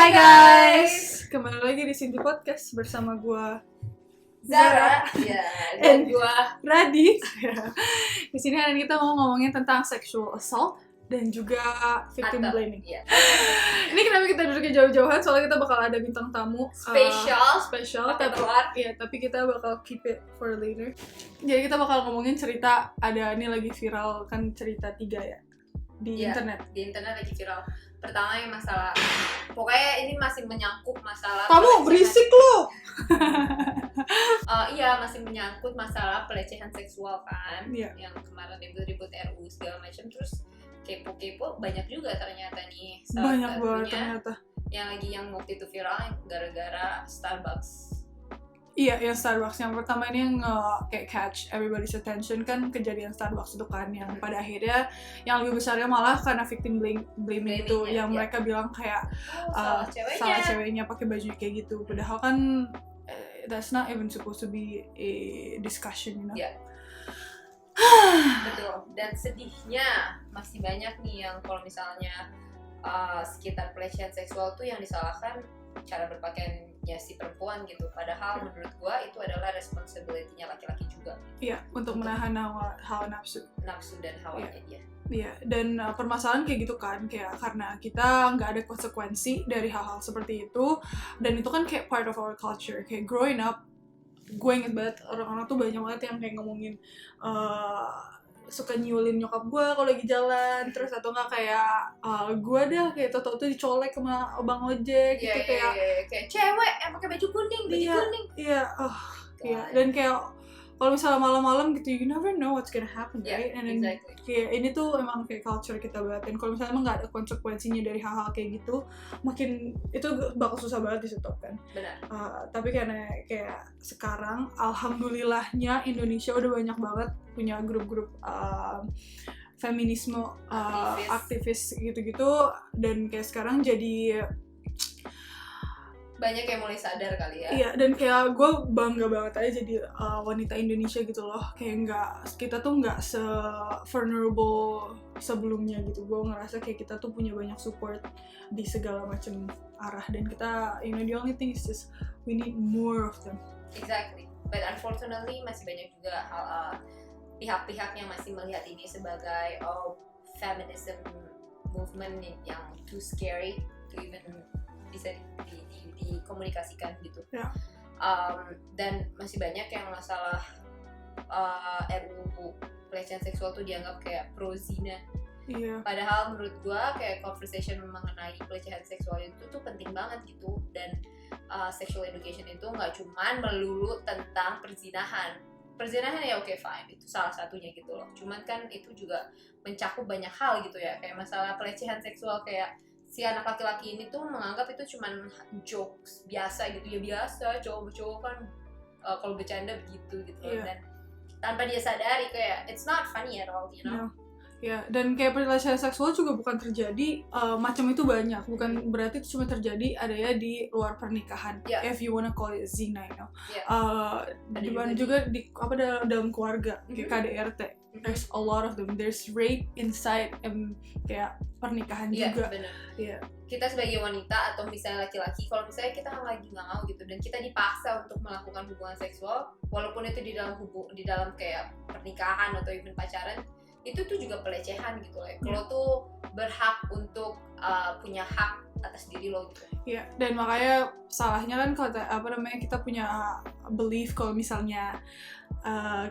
Hai guys, kembali lagi di Cindy Podcast bersama gue Zara, dan gue Radi. Di sini hari ini kita mau ngomongin tentang sexual assault dan juga victim blaming. Ini kenapa kita duduknya jauh-jauhan? Soalnya kita bakal ada bintang tamu spesial, tapi kita bakal keep it for later. Jadi kita bakal ngomongin cerita, ada ini lagi viral kan, cerita 3 ya di internet. Di internet lagi viral. Pertama yang masalah, pokoknya ini masih menyangkut masalah. Kamu berisik loh. Iya, masih menyangkut masalah pelecehan seksual kan, yang kemarin ribut-ribut RU segala macam. Terus kepo-kepo banyak juga ternyata nih. Banyak banget ternyata. Yang waktu itu viral gara-gara Starbucks. Iya, yang Starbucks. Yang pertama ini yang kayak catch everybody's attention kan kejadian Starbucks itu kan, yang pada akhirnya yang lebih besarnya malah karena victim blaming itu, yang mereka bilang kayak salah ceweknya pakai baju kayak gitu. Padahal kan that's not even supposed to be a discussion, you know. Betul. Dan sedihnya masih banyak nih yang kalau misalnya sekitar pelecehan seksual tuh yang disalahkan cara berpakaiannya si perempuan gitu. Padahal menurut gua itu adalah responsibility-nya laki-laki juga. Iya, untuk menahan hawa nafsu dan hawanya dia. Iya, dan permasalahan kayak gitu kan, kayak karena kita nggak ada konsekuensi dari hal-hal seperti itu, dan itu kan kayak part of our culture. Kayak growing up, gue inget banget orang-orang tuh banyak banget yang kayak ngomongin suka nyulin nyokap gue kalau lagi jalan, terus atau nggak kayak gue dah kayak tau-tau tuh dicolek sama bang ojek gitu, kayak cewek yang pakai baju kuning. Dan kayak kalau misalnya malam-malam gitu, you never know what's gonna happen, right? And then, kayak ini tuh emang kayak culture kita banget. Dan kalau misalnya emang nggak ada konsekuensinya dari hal-hal kayak gitu, makin itu bakal susah banget di-stop kan. Benar. Tapi karena kayak sekarang, alhamdulillahnya Indonesia udah banyak banget punya grup-grup feminisme aktivis gitu-gitu, dan kayak sekarang jadi banyak yang mulai sadar kali ya. Iya, dan kayak gue bangga banget aja jadi wanita Indonesia gitu loh. Kayak kita tuh nggak se-vulnerable sebelumnya gitu. Gue ngerasa kayak kita tuh punya banyak support di segala macam arah, dan kita, you know, the only thing is just we need more of them. Exactly. But unfortunately masih banyak juga pihak-pihak yang masih melihat ini sebagai feminism movement yang too scary to even bisa dikomunikasikan gitu. Dan masih banyak yang masalah RUU pelecehan seksual tuh dianggap kayak pro zina. Padahal menurut gua kayak conversation mengenai pelecehan seksual itu tuh penting banget gitu. Dan sexual education itu nggak cuman melulu tentang perzinahan ya, oke, fine, itu salah satunya gitu loh. Cuman kan itu juga mencakup banyak hal gitu ya, kayak masalah pelecehan seksual, kayak si anak laki-laki ini tuh menganggap itu cuman jokes biasa gitu ya, biasa cowok kan kalau bercanda begitu gitu. Dan tanpa dia sadari kayak it's not funny at all, you know. Dan kayak pelecehan seksual juga bukan terjadi macam itu banyak, bukan berarti itu cuma terjadi ada ya di luar pernikahan. If you wanna call it zina, you know. Dimana juga di dalam keluarga, kayak KDRT. There's a lot of them. There's rape inside kayak pernikahan juga. Benar. Kita sebagai wanita atau misalnya laki-laki, kalau misalnya kita lagi nggak mau gitu dan kita dipaksa untuk melakukan hubungan seksual, walaupun itu di dalam kayak pernikahan atau even pacaran, itu tuh juga pelecehan gitu loh. Lo tuh berhak untuk punya hak atas diri lo gitu. Dan makanya salahnya kan kalau kita punya belief kalau misalnya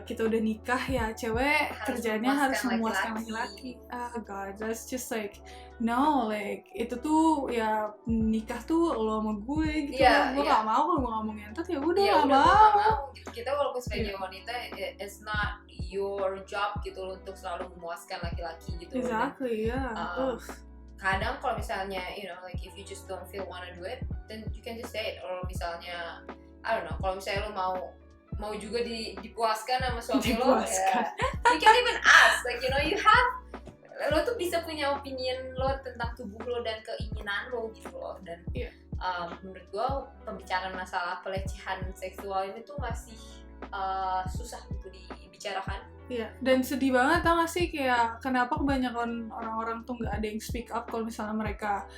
kita udah nikah ya cewek kerjanya harus memuaskan laki-laki. God, that's just like no, like itu tuh ya nikah tuh lo sama gue gitu. Gue gak mau kalau gue gak mau ngentot ya udah gak mau. Kita walaupun sebagai wanita it's not your job gitu loh untuk selalu memuaskan laki-laki gitu. Exactly, kadang kalau misalnya, you know, like if you just don't feel wanna do it, then you can just say it. Or misalnya, I don't know, kalau misalnya lo mau juga dipuaskan sama suami lo, you can even ask, like, you know, lo tuh bisa punya opinion lo tentang tubuh lo dan keinginan lo gitu loh. Dan menurut gue pembicaraan masalah pelecehan seksual ini tuh masih susah untuk dibicarakan. Iya, dan sedih banget tau gak sih kayak kenapa kebanyakan orang-orang tuh nggak ada yang speak up kalau misalnya mereka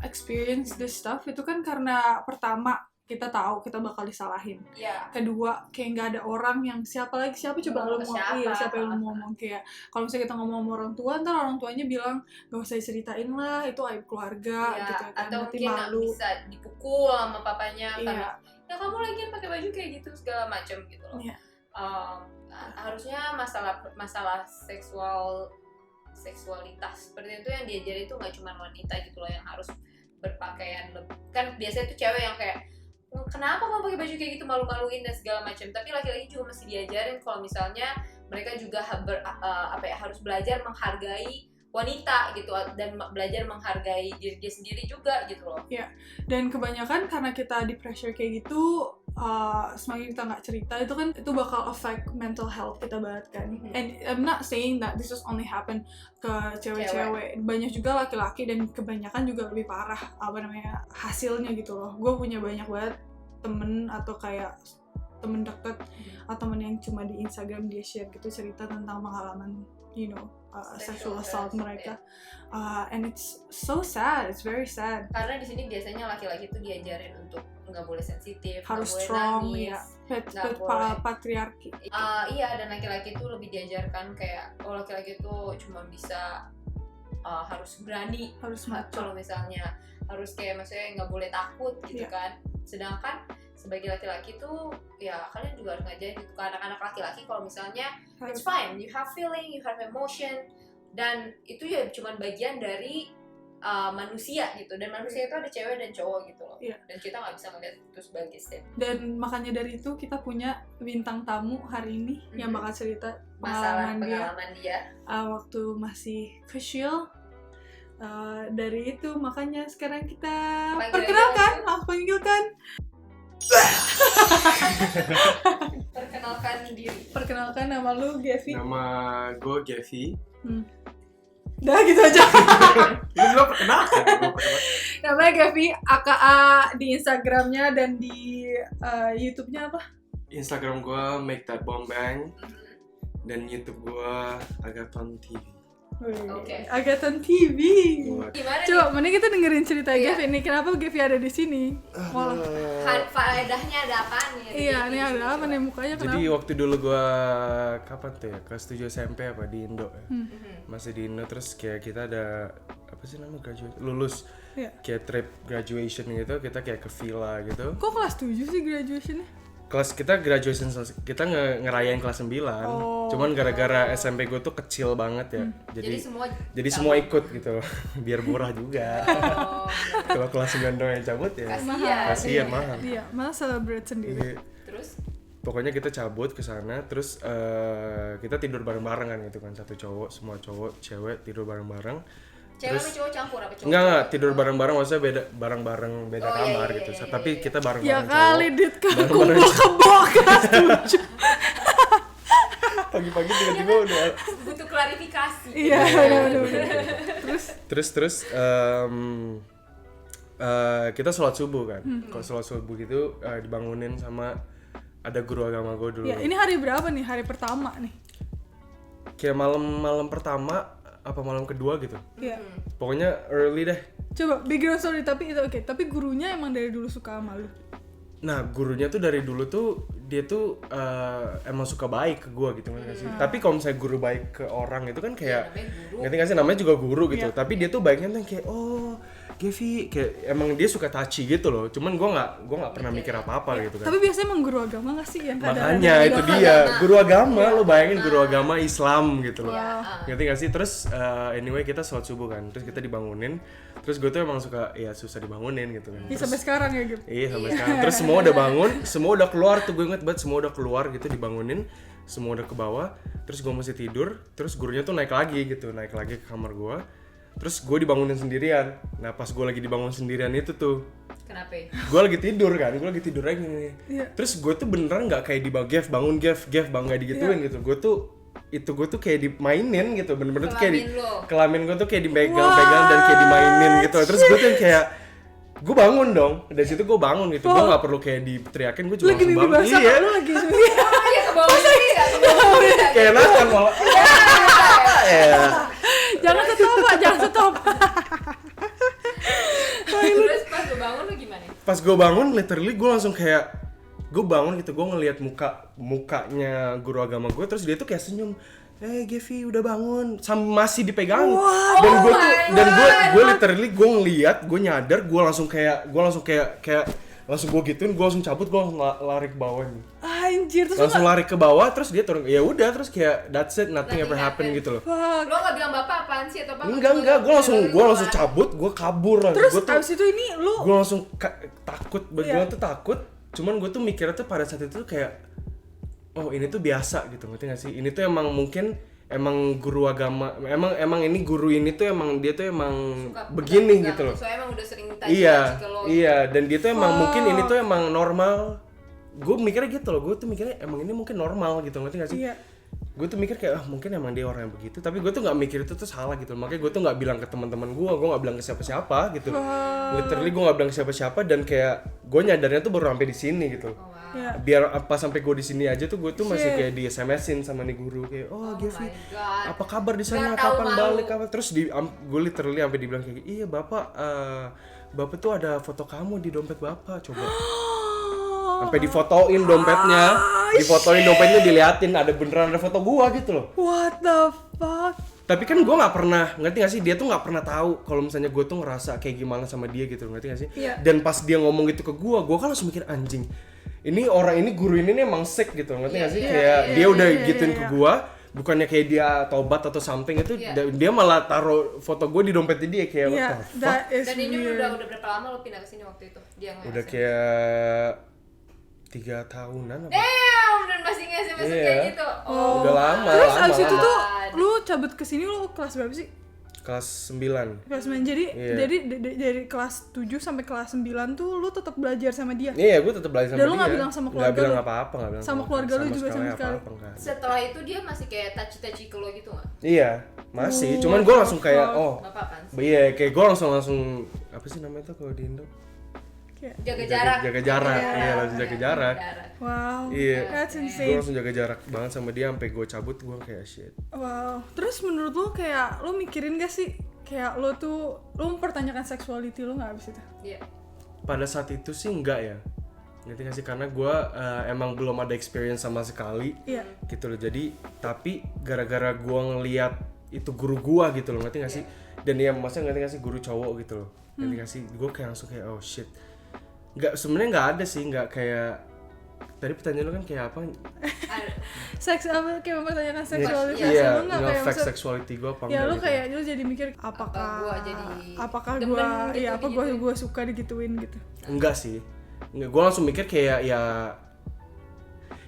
experience this stuff, itu kan karena pertama kita tahu kita bakal disalahin. Kedua, kayak nggak ada orang yang siapa coba lu ngomong, siapa yang lu ngomong, kayak kalau misalnya kita ngomong sama orang tua, ntar orang tuanya bilang gak usah ceritain lah, itu aib keluarga gitu kan, atau nanti mungkin malu. bisa dipukul sama papanya karena ya kamu lagi pakai baju kayak gitu segala macam gitu loh. Harusnya masalah seksualitas seperti itu yang diajarin itu nggak cuma wanita gitu loh yang harus berpakaian kan biasanya tuh cewek yang kayak kenapa kamu pakai baju kayak gitu, malu-maluin dan segala macam, tapi laki-laki juga mesti diajarin kalau misalnya mereka juga harus belajar menghargai wanita gitu dan belajar menghargai diri dia sendiri juga gitu loh. Dan kebanyakan karena kita di pressure kayak gitu, semakin kita nggak cerita itu kan itu bakal affect mental health kita banget kan. And I'm not saying that this is only happen ke cewek-cewek, banyak juga laki-laki dan kebanyakan juga lebih parah hasilnya gitu loh. Gue punya banyak banget temen atau kayak temen deket atau temen yang cuma di Instagram dia share gitu cerita tentang pengalaman sexual assault mereka, and it's so sad, it's very sad. Karena di sini biasanya laki-laki itu diajarin untuk nggak boleh sensitif, harus boleh strong, nangis, patriarki. Dan laki-laki itu lebih diajarkan kayak laki-laki itu cuma bisa harus berani, kalau misalnya harus kayak maksudnya nggak boleh takut gitu kan. Sedangkan sebagai laki-laki tuh ya kalian juga harus ngajarin gitu ke anak-anak laki-laki kalau misalnya it's fine, you have feeling, you have emotion, dan itu ya cuma bagian dari manusia gitu, dan manusia itu ada cewek dan cowok gitu loh, dan kita nggak bisa melihat itu sebagai state. Dan makanya dari itu kita punya bintang tamu hari ini yang bakal cerita pengalaman dia waktu masih kecil. Dari itu makanya sekarang kita panggilkan Perkenalkan nama lu, Gevi. Nama gue Gevi. Udah gitu aja. Ini belum perkenalkan. Namanya Gevi, AKA di Instagramnya dan di YouTube-nya apa? Instagram gue Make That Bomb Bang, dan YouTube gue Agathon TV. Agathon TV. Gimana coba, mending kita dengerin cerita Gevi ini. Kenapa Gevi ada di sini? Faedahnya ada apaan ya? Iya, ini ada apa nih mukanya? Jadi waktu dulu gue kapan tuh ya? Kelas 7 SMP apa di Indo ya? Masih di Indo, terus kayak kita ada apa sih namanya lulus. Kayak trip graduation gitu, kita kayak ke villa gitu. Kok kelas 7 sih graduationnya? Kelas kita graduation, kita ngerayain kelas 9. Cuman gara-gara SMP gue tuh kecil banget ya. Jadi semua ikut gitu. Biar murah juga. Kalau kelas 9 doang yang cabut ya kasihan mahal. Iya, malah celebrate sendiri. Terus pokoknya kita cabut ke sana, terus kita tidur bareng-bareng kan gitu kan, satu cowok, semua cowok, cewek tidur bareng-bareng. Cewek sama cowok campur apa cowok? Enggak, tidur bareng-bareng, maksudnya beda kamar gitu. Tapi kita bareng-bareng ya cowok. Kali Dit kan kumpul kebo kelas 7. Pagi-pagi tiba-tiba udah butuh klarifikasi. Iya, benar. Terus kita sholat subuh kan. Kalau sholat subuh gitu dibangunin sama ada guru agama gue dulu. Ya, ini hari berapa nih? Hari pertama nih. Kayak malam pertama apa malam kedua gitu. Iya. Pokoknya early deh. Coba background story, tapi itu oke. Tapi gurunya emang dari dulu suka sama lu? Nah, gurunya tuh dari dulu tuh dia tuh emang suka baik ke gue gitu kan sih. Tapi kalau misalnya guru baik ke orang itu kan kayak ngerti nggak sih, namanya juga guru gitu. Tapi dia tuh baiknya tuh kayak Gevi, kayak emang dia suka touchy gitu loh. Cuman gue nggak pernah mikir apa-apa gitu kan. Tapi biasanya emang guru agama nggak sih yang kadang-kadang? Makanya itu dia, guru agama, lo bayangin guru agama Islam gitu loh. Ngerti nggak sih? Terus anyway kita sholat subuh kan, terus kita dibangunin. Terus gue tuh emang suka susah dibangunin gitu kan. Sampai sekarang ya gitu. Iya sampai sekarang. Terus semua udah bangun, semua udah keluar tuh, gue inget banget semua udah keluar gitu, dibangunin, semua udah ke bawah. Terus gue masih tidur, terus gurunya tuh naik lagi ke kamar gue. Terus gue dibangunin sendirian. Nah pas gue lagi dibangun sendirian itu tuh, kenapa? Gue lagi tidur lagi nih. Terus gue tuh beneran nggak kayak Gev bangun nggak digituin gitu. Gue tuh kayak dimainin gitu, bener-bener tuh kayak kelamin gue tuh kayak dipegang dan kayak dimainin gitu. Terus gue tuh kayak gue bangun dong, dari situ gue bangun gitu, gue nggak perlu kayak diteriakin, gue cuma langsung bangun. Iya, lu lagi Iya ke bawah sih, kayak nakan malah. Jangan stop. Terus pas gue bangun lu gimana? Pas gue bangun, literally gue langsung kayak gue bangun gitu, gue ngelihat mukanya guru agama gue, terus dia tuh kayak senyum. Gevi udah bangun, masih dipegang. Dan gue tuh, gue literally gue ngeliat, gue nyadar, gue langsung gue gituin, gue langsung cabut, gue langsung lari ke bawah nih. Anjir, terus langsung lari ke bawah, terus dia turun. Ya udah, terus kayak that's it, nothing ever happen gitu loh. Lo nggak bilang bapak apaan sih atau apa? Enggak, gue langsung cabut, gue kabur lah. Terus abis itu ini lu? Gue langsung takut, gue tuh takut. Cuman gue tuh mikirnya tuh pada saat itu kayak, oh ini tuh biasa gitu, ngerti gak sih? Ini tuh emang guru agama, emang ini guru ini tuh emang dia tuh emang suka begini gitu loh. Soalnya emang udah sering Iya, dan dia tuh emang mungkin ini tuh emang normal. Gue mikirnya gitu loh, gue tuh mikirnya emang ini mungkin normal gitu, ngerti gak sih? Iya. Gue tuh mikir kayak mungkin emang dia orang yang begitu, tapi gue tuh nggak mikir itu tuh salah gitu, makanya gue tuh nggak bilang ke teman-teman gue nggak bilang ke siapa-siapa gitu. Literally gue nggak bilang ke siapa-siapa, dan kayak gue nyadarnya tuh baru sampai di sini gitu. Biar apa sampai gue di sini aja tuh gue tuh masih kayak di SMS-in sama nih guru kayak Gevi apa kabar di sana, kapan balik, terus gue literally sampai dibilang kayak iya bapak tuh ada foto kamu di dompet bapak, coba. Sampai difotoin dompetnya, diliatin, ada beneran ada foto gua gitu loh. What the fuck? Tapi kan gua nggak pernah, ngerti gak sih, dia tuh nggak pernah tahu kalau misalnya gua tuh ngerasa kayak gimana sama dia gitu, ngerti gak sih? Yeah. Dan pas dia ngomong gitu ke gua kan langsung mikir anjing, ini guru ini emang sick gitu, ngerti gak sih? Kayak dia udah gituin ke gua, bukannya kayak dia tobat atau something itu, dia malah taruh foto gue di dompetnya dia kayak what the fuck. Dan ini udah berapa lama lo pindah ke sini waktu itu? Udah kayak 3 tahunan apa? Dan masih nge-SMS kayak gitu. Udah lama. Terus abis itu tuh lu cabut ke sini, lu kelas berapa sih? Kelas 9. Kelas 9. Jadi dari kelas 7 sampai kelas 9 tuh lu tetap belajar sama dia? Iya, gue tetap belajar sama dia. Dan lu enggak bilang sama keluarga lu? Enggak bilang apa-apa, enggak bilang. Sama keluarga lu juga sama sekali. Setelah itu dia masih kayak touchy ke lo gitu enggak? Iya, masih. Cuman gue langsung kayak Bapak apaan sih? Iya, kayak gue langsung apa sih namanya tuh kalau di Indo? Jaga jarak. Iya, langsung jaga jarak. Wow. Iya. That's insane. Gue langsung jaga jarak banget sama dia sampai gue cabut, gue kayak shit. Wow. Terus menurut lu kayak lu mikirin gak sih kayak lu mempertanyakan sexuality lu nggak abis itu? Iya. Pada saat itu sih enggak ya. Ngerti gak sih, karena gue emang belum ada experience sama sekali. Iya. Gitu loh. Jadi tapi gara-gara gue ngeliat itu guru gue gitu loh, ngerti gak sih? Dan dia maksudnya ngerti gak sih, guru cowok gitu loh. Ngerti gak sih? Gue kayak langsung kayak oh shit. Sebenarnya nggak ada sih, nggak kayak tadi pertanyaan lu kan kayak apa? Seks apa, kayak mempertanyakan seksualitas lu nggak kayak maksud seksuality gue apa? Ya lu gitu. kayak lu jadi mikir apakah gue suka digituin gitu? Enggak sih, gue langsung mikir kayak ya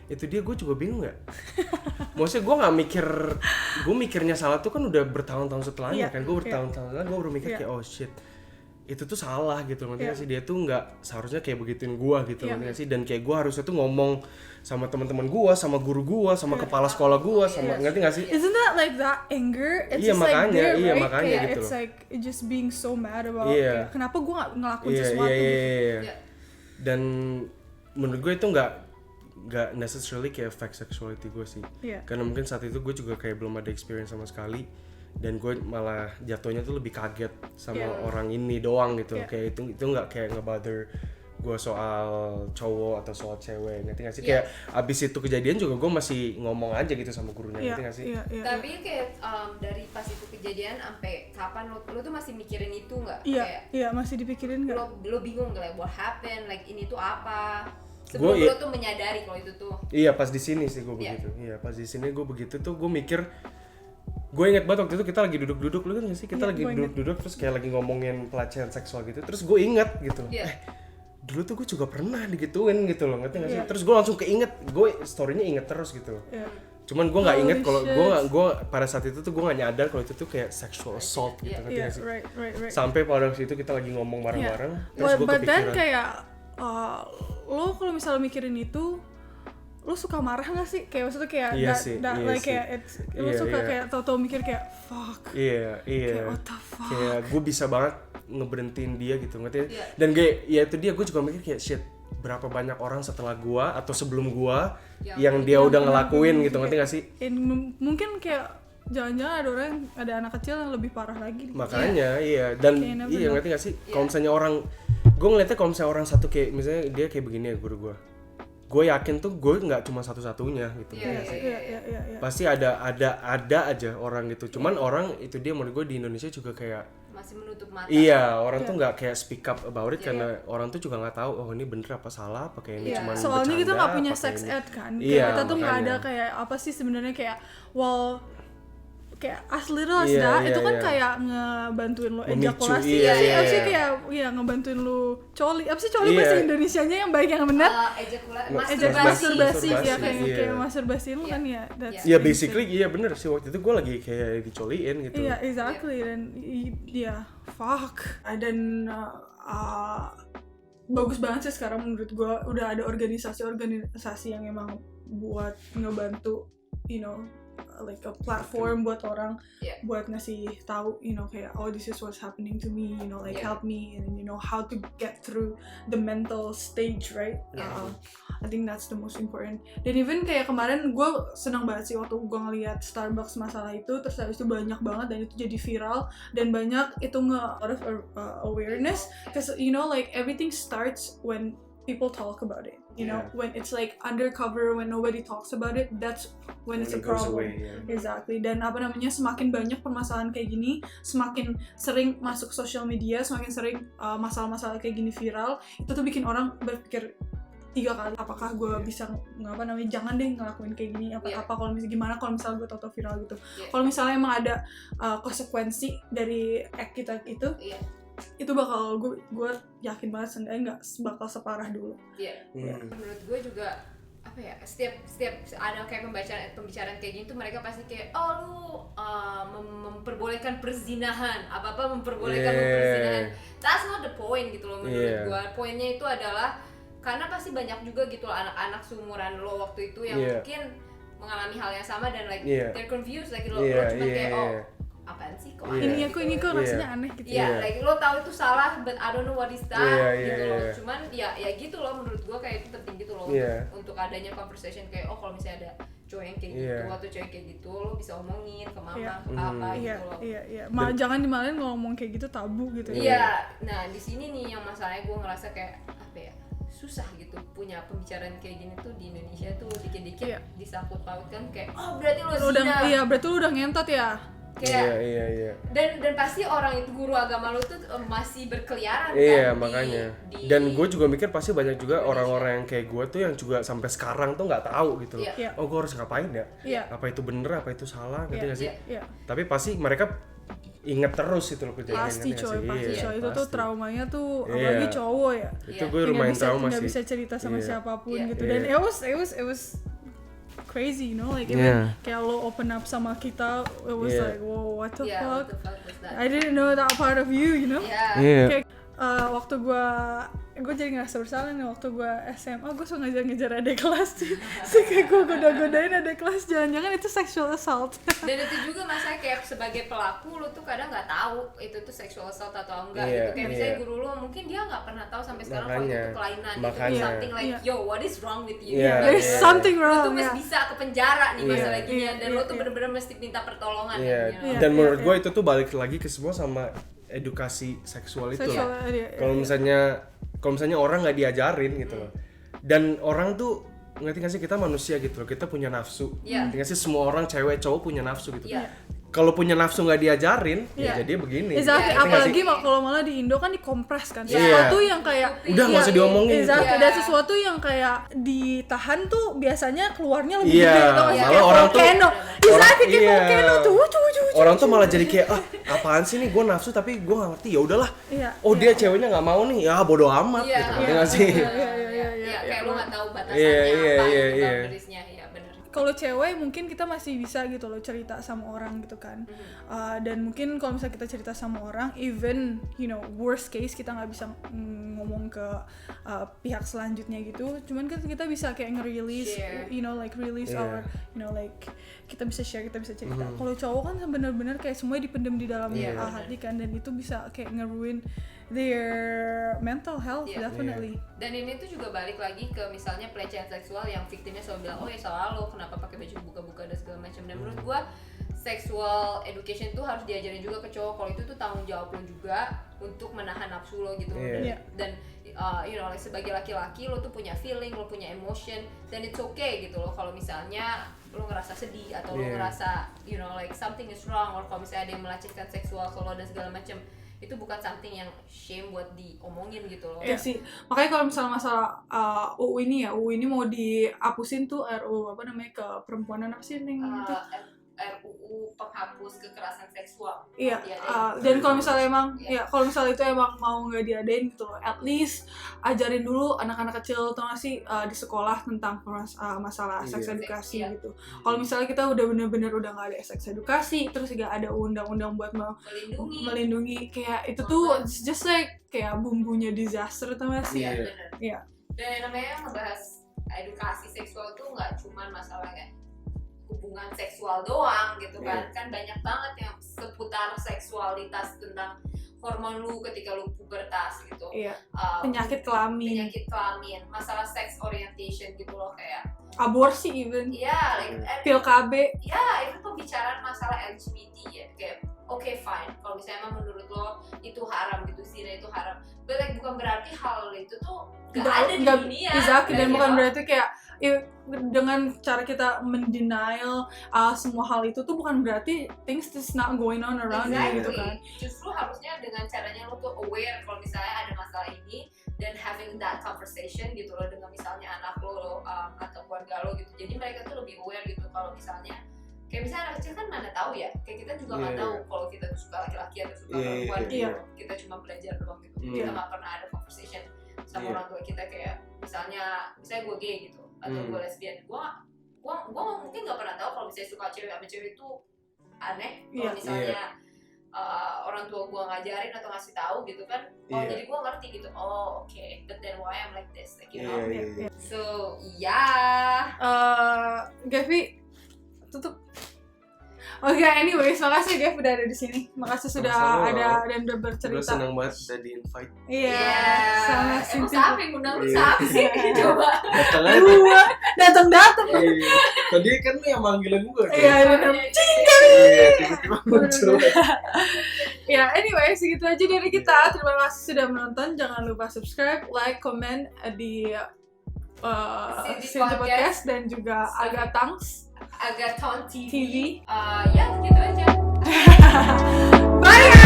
itu dia, gue juga bingung ya. Maksudnya gue mikirnya salah tuh kan udah bertahun-tahun setelahnya kan, gue bertahun-tahun setelah gue baru mikir kayak oh shit. Itu tuh salah gitu, ngerti gak sih? Dia tuh nggak seharusnya kayak begituin gua gitu, ngerti gak sih? Dan kayak gua harusnya tuh ngomong sama teman-teman gua, sama guru gua, sama kepala sekolah gua, sama ngerti gak sih? Isn't that like that anger? It's iya, just makanya, like there, iya right? makanya kayak gitu. It's like just being so mad about kayak, kenapa gua nggak ngelakuin sesuatu? Iya. Dan menurut gue itu nggak necessarily kayak fake sexuality gue sih. Karena mungkin saat itu gue juga kayak belum ada experience sama sekali. Dan gue malah jatuhnya tuh lebih kaget sama orang ini doang gitu. Kayak itu nggak kayak ngebother gue soal cowok atau soal cewek, ngerti gak sih? Kayak abis itu kejadian juga gue masih ngomong aja gitu sama gurunya, ngerti gak sih? Tapi kayak dari pas itu kejadian sampai kapan lo tuh masih mikirin itu nggak? Iya, masih dipikirin nggak? Lo bingung nggak, like what happened, like ini tuh apa? Sebelum lo tuh menyadari kalau itu tuh. Iya, pas di sini sih gue begitu. Iya, pas di sini gue begitu tuh gue mikir. Gue inget banget waktu itu kita lagi duduk-duduk, lu kan gak sih? Kita lagi duduk-duduk terus kayak lagi ngomongin pelecehan seksual gitu. Terus gue inget gitu, dulu tuh gue juga pernah digituin gitu loh, ngerti gak sih? Terus gue langsung keinget, gue story-nya inget terus gitu. Cuman gue gak inget kalau gue pada saat itu tuh gue gak nyadar kalau itu tuh kayak sexual assault gitu, ngerti gak sih? Right. Sampai pada waktu itu kita lagi ngomong bareng-bareng, terus gue kepikiran. But then kayak, lo kalau misalnya mikirin itu, lu suka marah gak sih? Kayak maksudnya kayak lu suka kayak tau-tau mikir kayak fuck. Iya. Kayak what the fuck. Kayak gue bisa banget ngeberhentiin dia gitu, ngerti? Dan kayak ya itu dia, gue juga mikir kayak shit, berapa banyak orang setelah gue atau sebelum gue yang dia udah ngelakuin gitu, ngerti gak sih? Mungkin kayak jangan-jangan ada orang, ada anak kecil yang lebih parah lagi. Makanya iya, dan iya ngerti gak sih? Kalau misalnya orang, gue ngeliatnya kalau misalnya orang satu kayak misalnya dia kayak begini ya guru gue yakin tuh gue nggak cuma satu-satunya gitu. Pasti ada aja orang gitu. Cuman orang itu dia menurut gue di Indonesia juga kayak masih menutup mata. Iya, orang tuh nggak kayak speak up about it karena orang tuh juga nggak tahu oh ini bener apa salah, apa kayak ini cuma soalnya kita nggak punya sex ed kan. Kayak kita tuh nggak ada kayak apa sih sebenarnya kayak kayak as little as that, itu kan kayak ngebantuin lo ejakulasi sih kayak ngebantuin lo coli. Apa sih coli bahasa Indonesianya yang baik yang benar? Masturbasi ya kayak masturbasi lo kan ya. Iya basically iya bener sih, waktu itu gue lagi kayak dicoliin gitu. Iya exactly, dan fuck. Dan bagus banget sih sekarang menurut gue udah ada organisasi yang emang buat ngebantu, like a platform buat orang buat ngasih tahu kayak oh this is what's happening to me, like help me and how to get through the mental stage, right? I think that's the most important. Dan even kayak kemarin gue senang banget sih waktu gue ngeliat Starbucks masalah itu, terus habis itu banyak banget dan itu jadi viral dan banyak itu awareness, because like everything starts when people talk about it, when it's like undercover, when nobody talks about it, that's when it's a problem. Exactly. Dan semakin banyak permasalahan kayak gini, semakin sering masuk social media, semakin sering masalah-masalah kayak gini viral, itu tuh bikin orang berpikir 3 kali, apakah gue bisa jangan deh ngelakuin kayak gini, apa kalau misalnya gimana kalau misalnya gue tau viral gitu. Kalau misalnya emang ada konsekuensi dari act kita itu bakal gue yakin banget seenggaknya nggak bakal separah dulu. Menurut gue juga apa ya, setiap ada kayak pembicaraan kayak gini tuh mereka pasti kayak lu memperbolehkan perzinahan, apa memperbolehkan perzinahan. That's not the point gitu loh menurut gue. Poinnya itu adalah karena pasti banyak juga gitu loh anak-anak seumuran lo waktu itu yang mungkin mengalami hal yang sama dan like they're confused, like lo cuma kayak apaan sih kok ini kok rasanya aneh gitu. Like lo tahu itu salah but I don't know what is that gitu loh. Cuman ya gitu loh menurut gua kayak itu penting gitu loh untuk adanya conversation kayak kalau misalnya ada cowok yang kayak gitu atau cewek kayak gitu lo bisa omongin ke mama ke apa gitu loh. Jangan dimarahin ngomong kayak gitu, tabu gitu. Nah di sini nih yang masalahnya gua ngerasa kayak apa ya, susah gitu punya pembicaraan kayak gini tuh di Indonesia tuh dikit-dikit disangkut pautkan kayak berarti lo zina. Berarti lo udah ngentot ya. Kayak dan pasti orang itu guru agama lu tuh masih berkeliaran makanya dan gue juga mikir pasti banyak juga orang-orang yang kayak gue tuh yang juga sampai sekarang tuh nggak tahu gitu gue harus ngapain apa itu bener apa itu salah gitu nggak sih tapi pasti mereka inget terus itu loh kejadiannya. Pasti coy, itu tuh traumanya tuh apalagi cowok ya itu gue lumayan trauma sih, nggak bisa cerita sama siapapun gitu. Dan it was crazy, like even kayak lo open up sama kita, it was like whoa, what the fuck was that? I didn't know that part of you, kayak waktu gue jadi ngerasa bersalah nih waktu gue SMA, gue suka ngejar adik kelas sih kayak gue godain adik kelas, jangan-jangan itu sexual assault. Dan itu juga masalah kayak sebagai pelaku lo tuh kadang nggak tahu itu tuh sexual assault atau enggak gitu. Kayak misalnya guru lo mungkin dia nggak pernah tahu sampai sekarang kalau itu tuh kelainan gitu, something like yo what is wrong with you, there's something wrong. Lo tuh mesti bisa ke penjara nih masalah gini dan lo tuh bener-bener mesti minta pertolongan. Dan menurut gue itu tuh balik lagi ke semua sama edukasi seksual itu loh. Kalau misalnya orang nggak diajarin gitu loh, dan orang tuh ngerti nggak sih, kita manusia gitu loh, kita punya nafsu. Ngerti nggak sih, semua orang cewek cowok punya nafsu gitu. Kalau punya nafsu nggak diajarin, ya jadi begini. Apalagi kalau malah di Indo kan dikompres kan, sesuatu yang kayak udah nggak usah diomongin. Dan sesuatu yang kayak ditahan tuh biasanya keluarnya lebih gede atau malah orang volcano. Kayak volcano tuh. Orang tuh malah jadi kayak apaan sih nih, gue nafsu tapi gue nggak ngerti, ya udahlah. Dia ceweknya nggak mau nih, ya bodo amat gitu. Nggak sih? Kayak lo nggak tahu batasnya apa, boundaries-nya, ya benar. kalau cewek mungkin kita masih bisa gitu loh cerita sama orang gitu kan, dan mungkin kalau misalnya kita cerita sama orang, even worst case kita nggak bisa ngomong ke pihak selanjutnya gitu, cuman kan kita bisa kayak nge-release, release our, kita bisa share, kita bisa cerita. Kalau cowok kan benar-benar kayak semuanya dipendam di dalam hati kan, dan itu bisa kayak nge-ruin their mental health, definitely. Dan ini tuh juga balik lagi ke misalnya pelecehan seksual yang victimnya selalu bilang, oh ya salah lo, kenapa pakai baju buka-buka dan segala macam. Dan menurut gua sexual education tuh harus diajarin juga ke cowok, kalau itu tuh tanggung jawab lo juga untuk menahan nafsu lo gitu. Dan like sebagai laki-laki lo tuh punya feeling, lo punya emotion, dan it's okay gitu loh kalau misalnya lo ngerasa sedih atau lo ngerasa like something is wrong, or kalau misalnya ada yang melecehkan seksual ke lo dan segala macam, itu bukan something yang shame buat diomongin gitu loh. Iya sih, makanya kalau misalnya masalah UU ini mau dihapusin tuh RU ke perempuanan apa sih itu? RUU penghapus kekerasan seksual. Iya. Dan kalau misalnya kalau misalnya itu emang mau nggak diadain gitu loh, at least ajarin dulu anak-anak kecil tuh nggak sih di sekolah tentang masalah seks edukasi gitu. Kalau misalnya kita udah bener-bener udah nggak ada seks edukasi, terus nggak ada undang-undang buat melindungi kayak itu tuh just like kayak bumbunya disaster tuh nggak sih? Iya. Dan yang namanya ngebahas edukasi seksual tuh nggak cuma masalah kayak hubungan seksual doang gitu kan. Kan banyak banget yang seputar seksualitas, tentang hormon lu ketika lu pubertas gitu. Penyakit kelamin, masalah sex orientation gitu loh, kayak aborsi even. Pil KB. Itu pembicaraan masalah LGBT ya. Kayak okay, fine. Kalau misalnya emang menurut lo itu haram gitu, zina itu haram. But like, bukan berarti hal itu tuh gak ada di dunia. Dan bukan berarti kayak dengan cara kita mendenial semua hal itu tuh bukan berarti things is not going on around you gitu kan. Justru harusnya dengan caranya lo tuh aware kalau misalnya ada masalah ini, dan having that conversation gitu loh dengan misalnya anak lo atau keluarga lo gitu. Jadi mereka tuh lebih aware gitu kalau misalnya kayak misalnya anak kecil kan mana tahu ya, kayak kita juga nggak tahu kalau kita tuh suka laki-laki atau suka perempuan gitu. Kita cuma belajar doang gitu. Kita nggak pernah ada conversation sama orang tua kita, kayak misalnya gue gay gitu atau gue lesbian, gue mungkin nggak pernah tahu kalau misalnya suka cewek sama cewek itu aneh. Kalau misalnya orang tua gue ngajarin atau ngasih tahu gitu kan, jadi gue ngerti gitu, okay, but then why I'm like this, like so Gavi tutup. Anyways, makasih Gav udah ada di sini. Makasih sudah ada dan udah bercerita. Gue seneng banget udah di invite. Sama Emang siapa yang ngundang lu? Siapa sih? Coba. Datang. Tadi kan lu yang manggilin gue. Tiba-tiba muncul. Anyway, segitu aja dari kita. Terima kasih sudah menonton. Jangan lupa subscribe, like, comment di Cinti Podcast dan juga Agaton TV. Ya gitu aja. Bye.